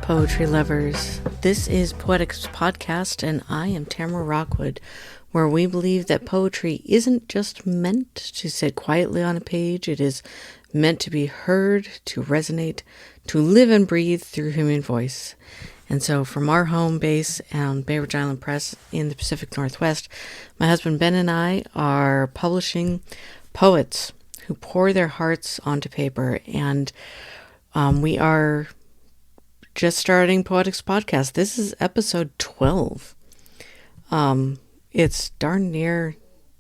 poetry lovers. This is POETICS podcast, and I am Tamara Rockwood, where we believe that poetry isn't just meant to sit quietly on a page. It is meant to be heard, to resonate, to live and breathe through human voice. And so from our home base on Bay Ridge Island Press in the Pacific Northwest, my husband Ben and I are publishing poets who pour their hearts onto paper. And we are just starting POETICS podcast. This is episode 12. It's darn near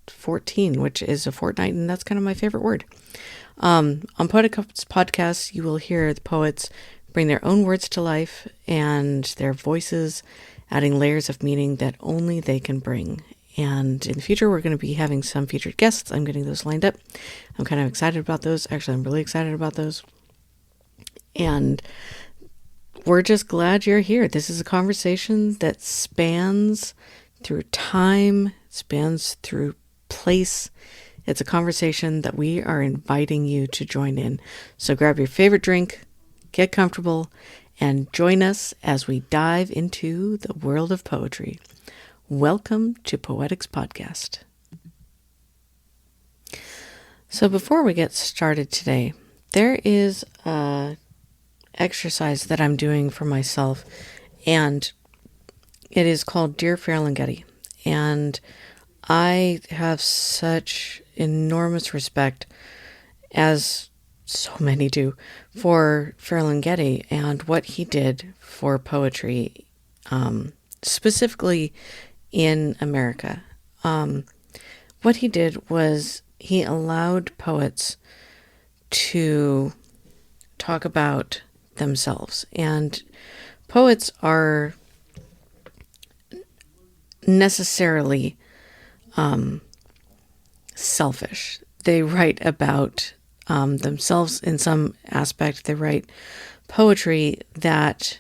14, which is a fortnight, and that's kind of my favorite word. On POETICS podcast, you will hear the poets bring their own words to life and their voices, adding layers of meaning that only they can bring. And in the future, we're going to be having some featured guests. I'm getting those lined up. I'm kind of excited about those. Actually, I'm really excited about those. And we're just glad you're here. This is a conversation that spans through time, spans through place. It's a conversation that we are inviting you to join in. So grab your favorite drink, get comfortable, and join us as we dive into the world of poetry. Welcome to POETICS Podcast. So before we get started today, there is a exercise that I'm doing for myself, and it is called Dear Ferlinghetti. And I have such enormous respect, as so many do, for Ferlinghetti and what he did for poetry, specifically in America. What he did was he allowed poets to talk about themselves. And poets are necessarily selfish. They write about themselves in some aspect. They write poetry that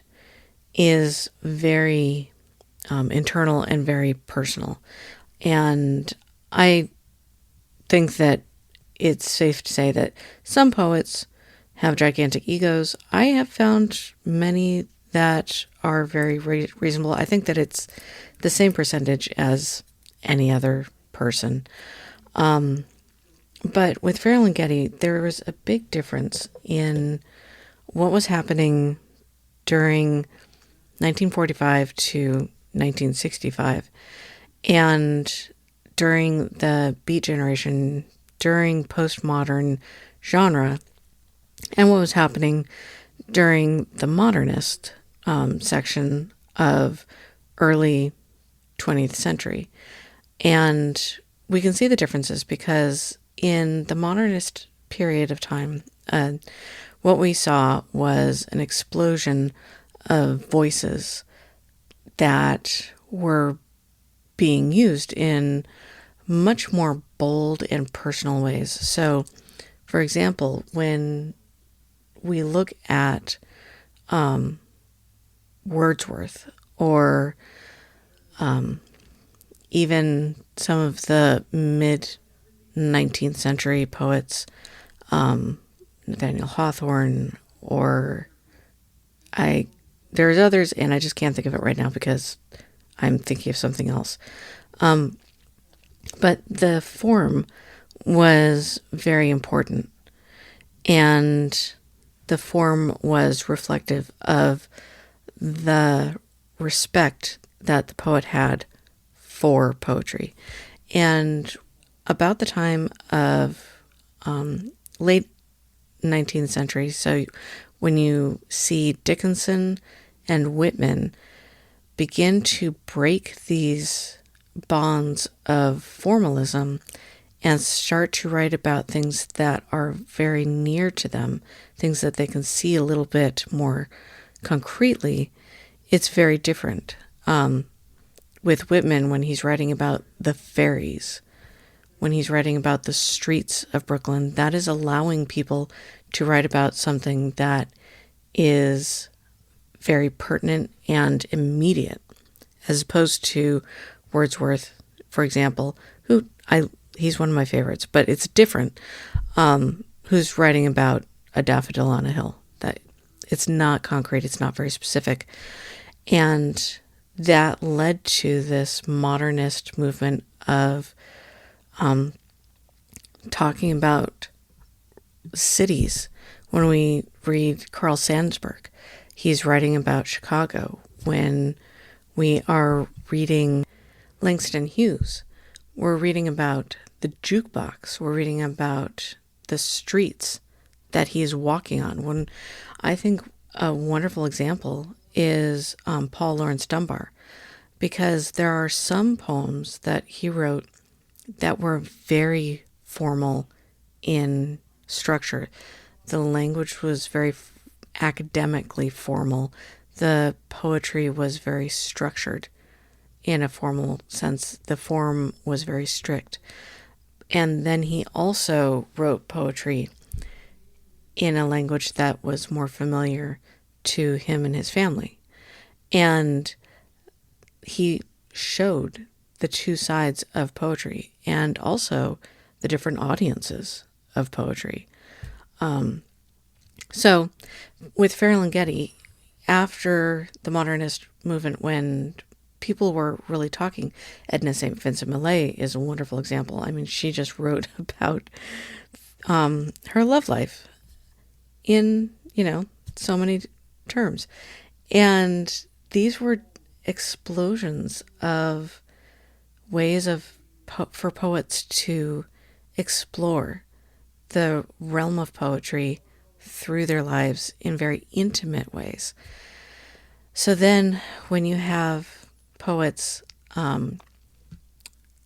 is very internal and very personal. And I think that it's safe to say that some poets have gigantic egos. I have found many that are very reasonable. I think that it's the same percentage as any other person. But with Ferlinghetti, there was a big difference in what was happening during 1945 to 1965 and during the Beat generation, during postmodern genre, and what was happening during the modernist section of early 20th century. And we can see the differences because in the modernist period of time, what we saw was an explosion of voices that were being used in much more bold and personal ways. So, for example, when we look at Wordsworth or even some of the mid-19th century poets, Nathaniel Hawthorne, or there's others, and I just can't think of it right now because I'm thinking of something else. But the form was very important, and the form was reflective of the respect that the poet had for poetry. And about the time of late 19th century, so when you see Dickinson and Whitman begin to break these bonds of formalism and start to write about things that are very near to them, things that they can see a little bit more concretely, it's very different. With Whitman, when he's writing about the ferries, when he's writing about the streets of Brooklyn, that is allowing people to write about something that is very pertinent and immediate, as opposed to Wordsworth, for example, he's one of my favorites, but it's different, who's writing about a daffodil on a hill. It's not concrete. It's not very specific. And that led to this modernist movement of talking about cities. When we read Carl Sandburg, he's writing about Chicago. When we are reading Langston Hughes, we're reading about the jukebox. We're reading about the streets that he's walking on. When I think a wonderful example is Paul Laurence Dunbar, because there are some poems that he wrote that were very formal in structure. The language was very academically formal. The poetry was very structured in a formal sense. The form was very strict. And then he also wrote poetry in a language that was more familiar to him and his family. And he showed the two sides of poetry and also the different audiences of poetry. So with Farrell and Getty, after the modernist movement, when people were really talking, Edna St. Vincent Millay is a wonderful example. I mean, she just wrote about her love life in, so many terms. And these were explosions of ways for poets to explore the realm of poetry through their lives in very intimate ways. So then when you have poets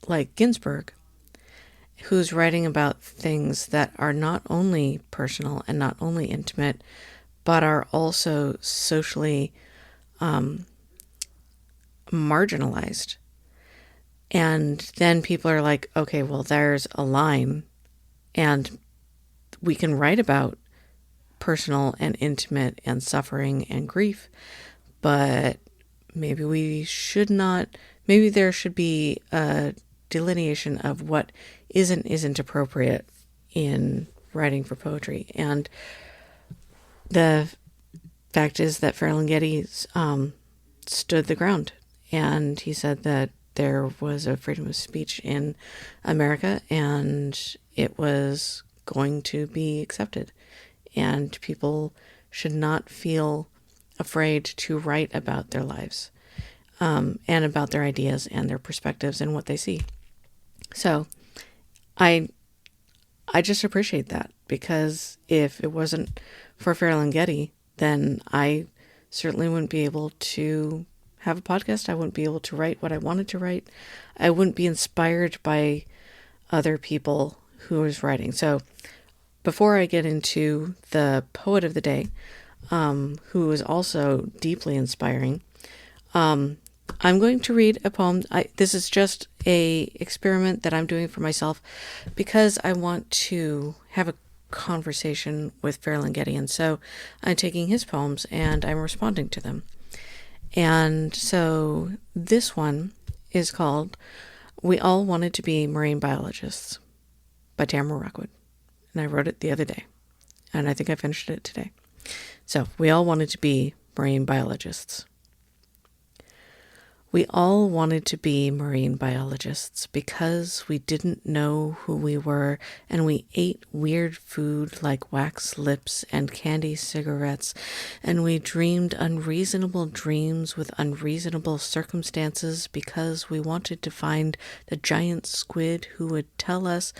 like Ginsberg, who's writing about things that are not only personal and not only intimate, but are also socially marginalized. And then people are like, okay, well, there's a line, and we can write about personal and intimate and suffering and grief, but maybe we should not, maybe there should be a delineation of what isn't appropriate in writing for poetry. And the fact is that Farrell and Getty stood the ground, and he said that there was a freedom of speech in America, and it was going to be accepted, and people should not feel afraid to write about their lives, and about their ideas and their perspectives and what they see. So I just appreciate that, because if it wasn't for Farrell and Getty, then I certainly wouldn't be able to have a podcast. I wouldn't be able to write what I wanted to write. I wouldn't be inspired by other people who was writing. So before I get into the poet of the day, who is also deeply inspiring, I'm going to read a poem. This is just a experiment that I'm doing for myself, because I want to have a conversation with Farrell and Getty. And so I'm taking his poems and I'm responding to them. And so this one is called We All Wanted to Be Marine Biologists by Tamara Rockwood. And I wrote it the other day, and I think I finished it today. So we all wanted to be marine biologists. We all wanted to be marine biologists because we didn't know who we were, and we ate weird food like wax lips and candy cigarettes, and we dreamed unreasonable dreams with unreasonable circumstances because we wanted to find the giant squid who would tell us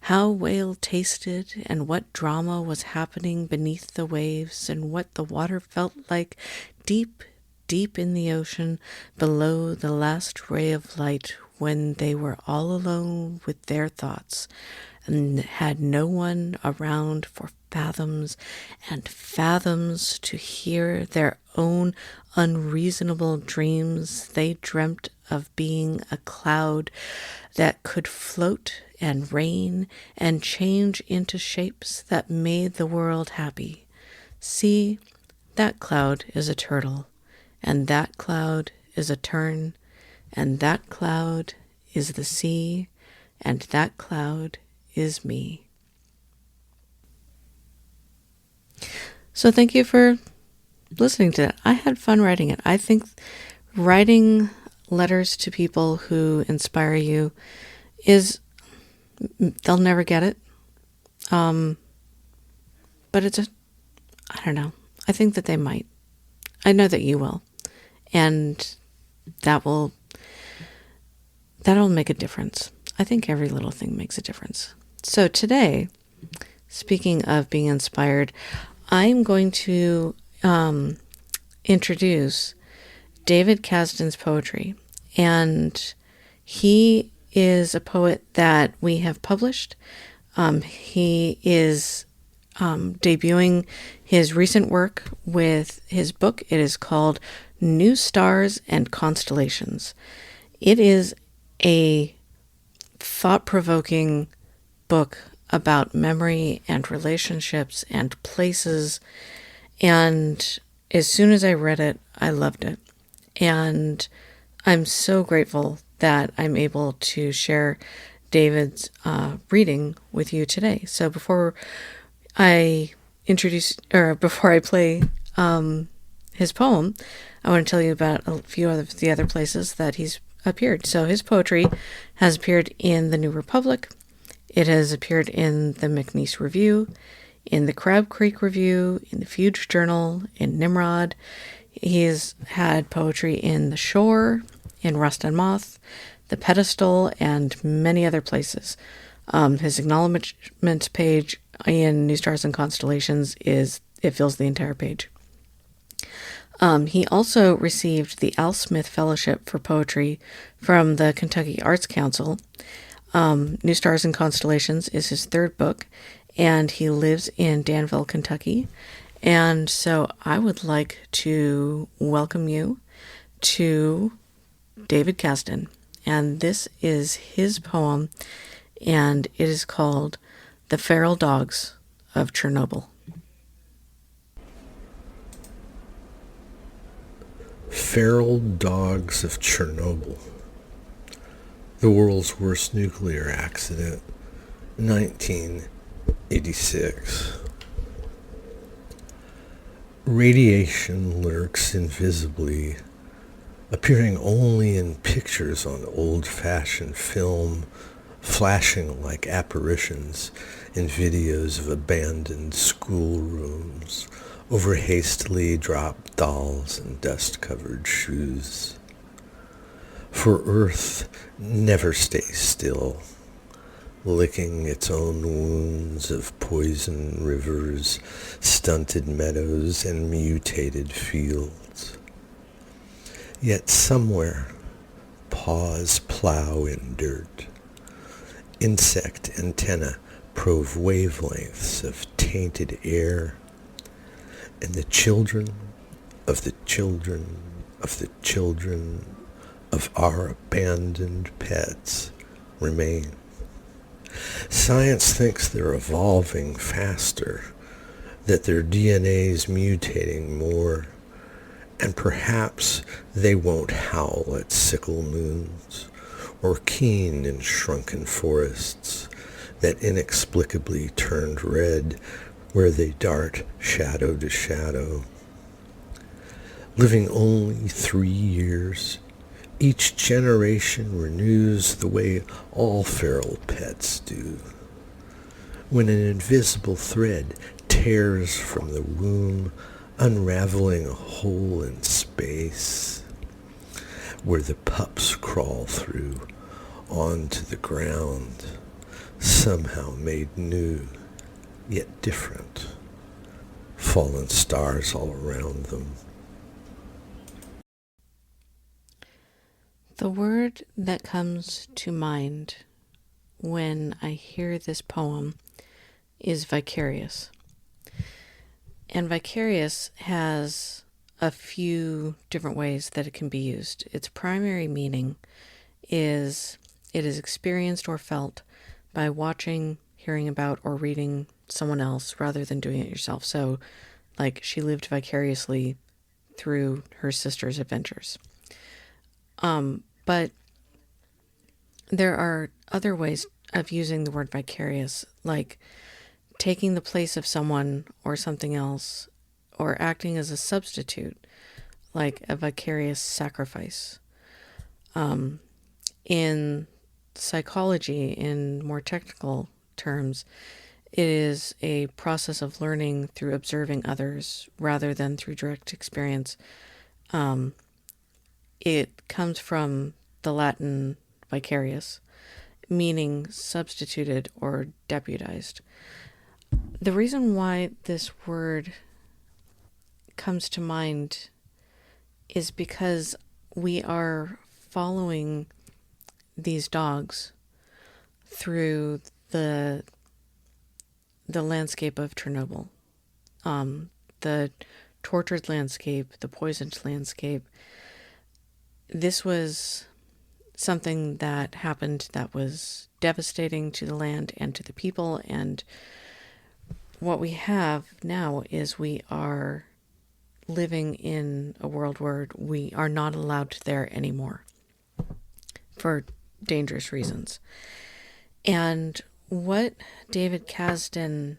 how whale tasted and what drama was happening beneath the waves and what the water felt like deep in the ocean below the last ray of light, when they were all alone with their thoughts and had no one around for fathoms and fathoms to hear their own unreasonable dreams. They dreamt of being a cloud that could float and rain and change into shapes that made the world happy. See, that cloud is a turtle. And that cloud is a tern, and that cloud is the sea, and that cloud is me. So thank you for listening to that. I had fun writing it. I think writing letters to people who inspire you they'll never get it. But I don't know. I think that they might. I know that you will. And that'll make a difference. I think every little thing makes a difference. So today, speaking of being inspired, I'm going to introduce David Cazden's poetry. And he is a poet that we have published. He is debuting his recent work with his book. It is called New Stars and Constellations. It is a thought-provoking book about memory and relationships and places. And as soon as I read it, I loved it. And I'm so grateful that I'm able to share David's reading with you today. So before I play his poem, I want to tell you about a few of the other places that he's appeared. So his poetry has appeared in the New Republic. It has appeared in the McNeese Review, in the Crab Creek Review, in the Fuge Journal, in Nimrod. He's had poetry in The Shore, in Rust and Moth, The Pedestal, and many other places. His acknowledgement page in New Stars and Constellations fills the entire page. He also received the Al Smith Fellowship for Poetry from the Kentucky Arts Council. New Stars and Constellations is his third book, and he lives in Danville, Kentucky. And so I would like to welcome you to David Cazden. And this is his poem, and it is called The Feral Dogs of Chernobyl. Feral Dogs of Chernobyl. The world's worst nuclear accident, 1986. Radiation lurks invisibly, appearing only in pictures on old-fashioned film, flashing like apparitions in videos of abandoned schoolrooms, over hastily dropped dolls and dust-covered shoes. For Earth never stays still, licking its own wounds of poison rivers, stunted meadows, and mutated fields. Yet somewhere, paws plow in dirt. Insect antennae probe wavelengths of tainted air, and the children of the children of the children of our abandoned pets remain. Science thinks they're evolving faster, that their DNA's mutating more, and perhaps they won't howl at sickle moons or keen in shrunken forests that inexplicably turned red where they dart shadow to shadow. Living only 3 years, each generation renews the way all feral pets do. When an invisible thread tears from the womb, unraveling a hole in space, where the pups crawl through onto the ground, somehow made new, yet different, fallen stars all around them. The word that comes to mind when I hear this poem is vicarious. And vicarious has a few different ways that it can be used. Its primary meaning is it is experienced or felt by watching, hearing about, or reading someone else rather than doing it yourself. So, like, she lived vicariously through her sister's adventures. But there are other ways of using the word vicarious, like taking the place of someone or something else, or acting as a substitute, like a vicarious sacrifice. In psychology, in more technical terms, it is a process of learning through observing others rather than through direct experience. It comes from the Latin vicarious, meaning substituted or deputized. The reason why this word comes to mind is because we are following these dogs through the landscape of Chernobyl, the tortured landscape, the poisoned landscape. This was something that happened that was devastating to the land and to the people. And what we have now is we are living in a world where we are not allowed there anymore for dangerous reasons. And what David Cazden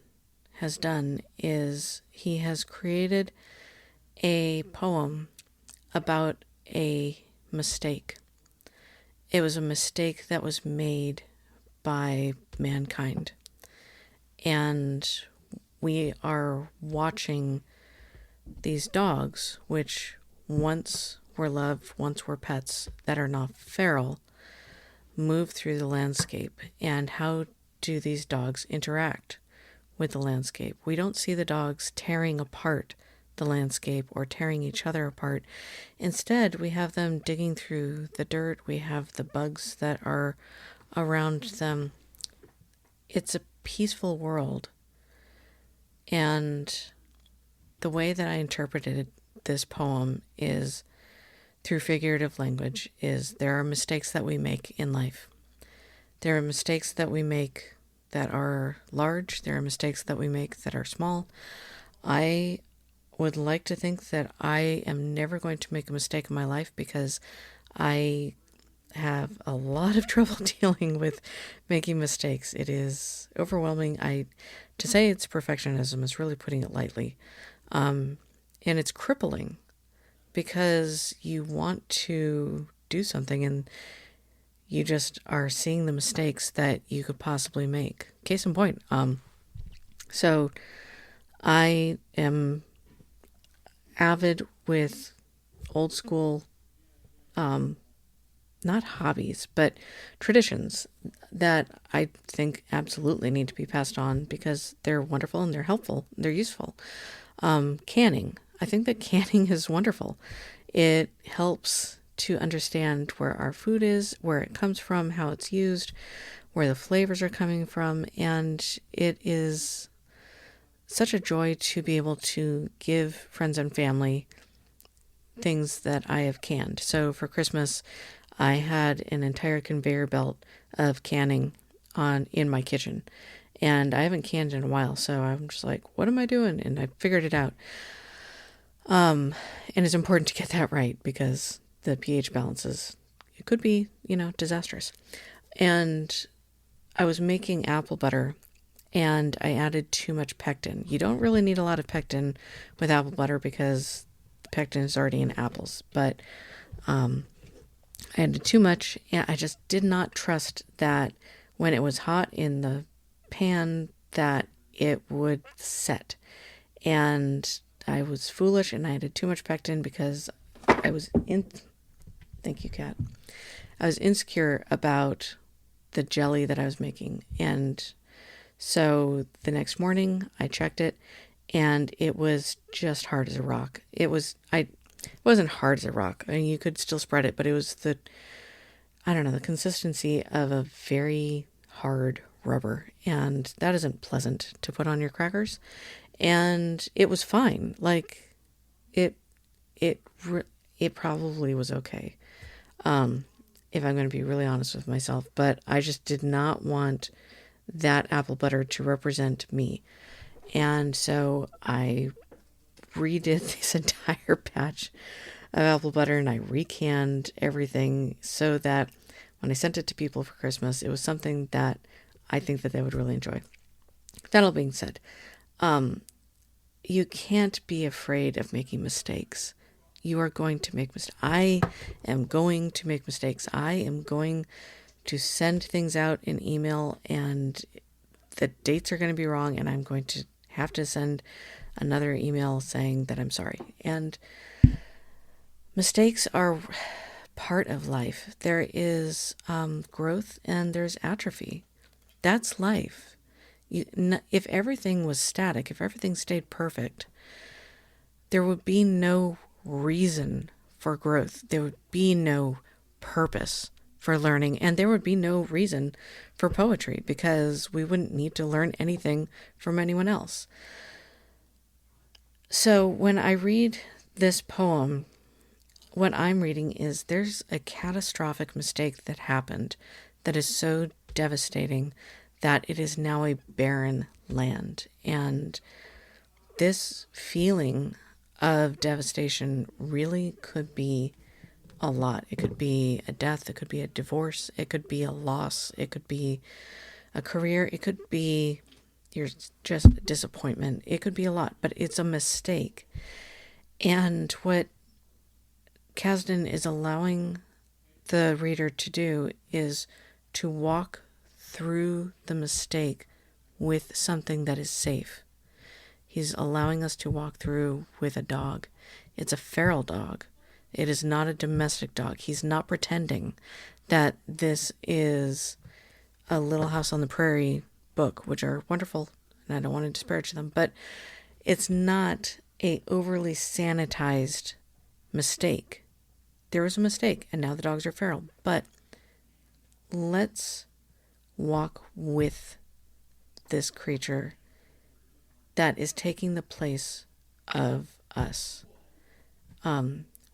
has done is he has created a poem about a mistake. It was a mistake that was made by mankind. And we are watching these dogs, which once were loved, once were pets that are not feral, move through the landscape. And how do these dogs interact with the landscape? We don't see the dogs tearing apart the landscape or tearing each other apart. Instead, we have them digging through the dirt. We have the bugs that are around them. It's a peaceful world. And the way that I interpreted this poem is through figurative language. Is there are mistakes that we make in life. There are mistakes that we make that are large. There are mistakes that we make that are small. I would like to think that I am never going to make a mistake in my life because I have a lot of trouble dealing with making mistakes. It is overwhelming. To say it's perfectionism is really putting it lightly. And it's crippling because you want to do something and you just are seeing the mistakes that you could possibly make. Case in point. So I am avid with old school, not hobbies, but traditions that I think absolutely need to be passed on because they're wonderful and they're helpful. They're useful. Canning. I think that canning is wonderful. It helps to understand where our food is, where it comes from, how it's used, where the flavors are coming from, and it is such a joy to be able to give friends and family things that I have canned. So for Christmas, I had an entire conveyor belt of canning in my kitchen, and I haven't canned in a while, so I'm just like, what am I doing? And I figured it out. And it's important to get that right because the pH balances, it could be, disastrous. And I was making apple butter and I added too much pectin. You don't really need a lot of pectin with apple butter because pectin is already in apples, but I added too much and I just did not trust that when it was hot in the pan that it would set. And I was foolish and I added too much pectin because I was thank you, Kat. I was insecure about the jelly that I was making. And so the next morning I checked it and it was just hard as a rock. It wasn't hard as a rock. I mean, you could still spread it, but it was the consistency of a very hard rubber. And that isn't pleasant to put on your crackers. And it was fine. Like it probably was okay. If I'm going to be really honest with myself, but I just did not want that apple butter to represent me. And so I redid this entire batch of apple butter and I recanned everything so that when I sent it to people for Christmas, it was something that I think that they would really enjoy. That all being said, you can't be afraid of making mistakes. You are going to make mistakes. I am going to make mistakes. I am going to send things out in email and the dates are going to be wrong, and I'm going to have to send another email saying that I'm sorry. And mistakes are part of life. There is growth and there's atrophy. That's life. If everything was static, if everything stayed perfect, there would be no reason for growth. There would be no purpose for learning, and there would be no reason for poetry because we wouldn't need to learn anything from anyone else. So when I read this poem, what I'm reading is there's a catastrophic mistake that happened that is so devastating that it is now a barren land. And this feeling of devastation really could be a lot. It could be a death, it could be a divorce, it could be a loss, it could be a career, it could be your just disappointment. It could be a lot, but it's a mistake. And what Cazden is allowing the reader to do is to walk through the mistake with something that is safe. He's allowing us to walk through with a dog. It's a feral dog. It is not a domestic dog. He's not pretending that this is a Little House on the Prairie book, which are wonderful, and I don't want to disparage them, but it's not a overly sanitized mistake. There was a mistake, and now the dogs are feral, but let's walk with this creature that is taking the place of us.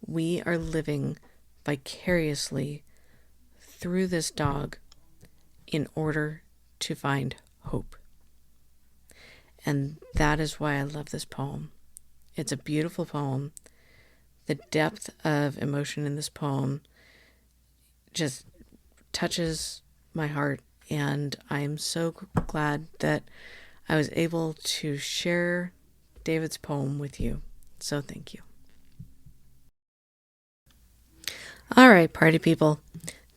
We are living vicariously through this dog in order to find hope. And that is why I love this poem. It's a beautiful poem. The depth of emotion in this poem just touches my heart, and I am so glad that I was able to share David's poem with you. So thank you. All right, party people.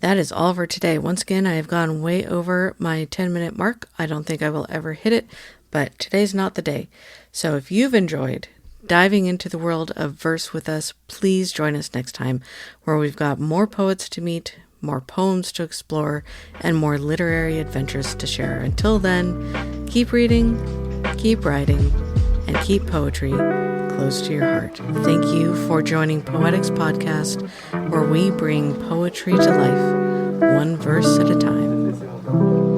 That is all for today. Once again, I have gone way over my 10-minute mark. I don't think I will ever hit it, but today's not the day. So if you've enjoyed diving into the world of verse with us, please join us next time, where we've got more poets to meet, more poems to explore, and more literary adventures to share. Until then, keep reading, keep writing, and keep poetry close to your heart. Thank you for joining POETICS Podcast, where we bring poetry to life, one verse at a time.